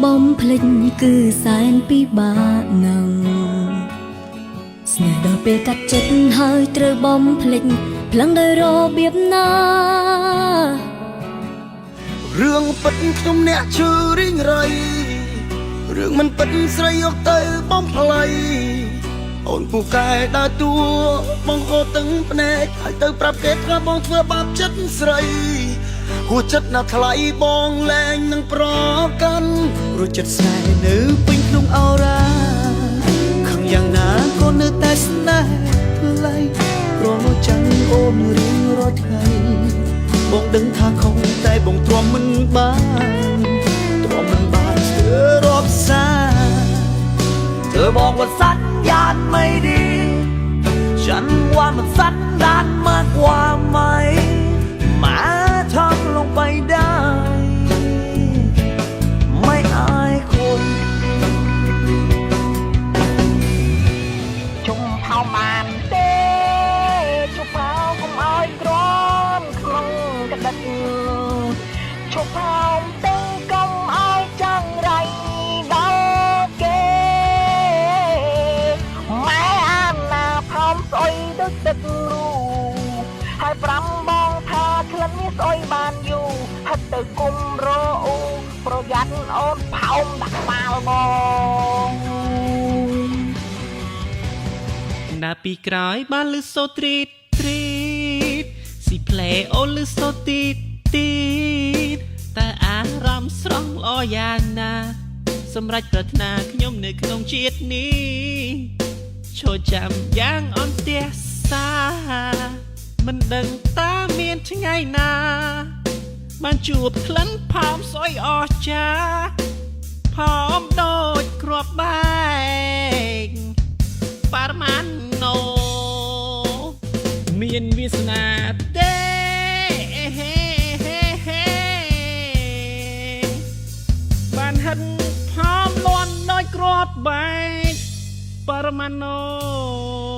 បំភ្លេចគឺសែនពិបាកណាស់ស្នេហ៍ដល់ពេលកាត់ចិត្តហើយត្រូវបំភ្លេចផ្លឹងដោយរបៀបណារឿងពិតខ្ញុំអ្នកជឿរីងរៃរឿងមិនពិតស្រីយកទៅបំផ្លៃអូនពូកែដើរតួបងហូតទាំងភ្នែកហើយទៅប្រាប់គេថាបងធ្វើបាបចិត្តស្រីហួចិត្តណាថ្លៃបងលែងនឹងប្រកាន់រសចិត្តស្នេហ៍នៅពេញក្នុងអរ៉ាខឹងយ៉ាងណាក៏នៅតែស្នេហ៍ថ្លៃព្រោះចាំអូនរៀងរាល់ថ្ងៃបងដឹងថាខុសតែបងទ្រាំមិនបានធ្វើរាប់សារเธอบอกว่าสัญญาณไม่ดีฉันว่ามันสันดานมากกว่าไหมมาทำลงไปได้ไม่อายคนជុំផៅបានទេជុំផៅកុំឲ្យក្រំក្នុងកដិតជុំផៅទៅកុំឲ្យចង្រៃដល់គេម៉ែអានណាផំស្អុយដូចទឹករូហើយប្រាំបងថាក្លិននេះស្អុយបានយូរហិតទៅគុំរអ៊ូប្រយ័ត្នអូនផោមដាក់ក្បាលបងណាពីក្រោយបានលឺសូទ្រីតទ្រីតស៊ីផ្លេអូនលឺសូទីតទីតតែអារម្មណ៍ស្រស់ល្អយ៉ាងណាសម្រាប់ប្រាថ្នាខ្ញុំនៅក្នុងជាតិនេះឈរចាំយ៉ាងអន់ទះសាមិនដឹងតាមានថ្ងៃណាបានជួបក្លិនផោមស្អុយអស្ចារ្យផោមដូចគ្រាប់បែកប៉ារ៉ាន់ណូមានវាសនាទេបានហិនផោមលន់ដូចគ្រាប់បែកប៉ារ៉ាន់ណូ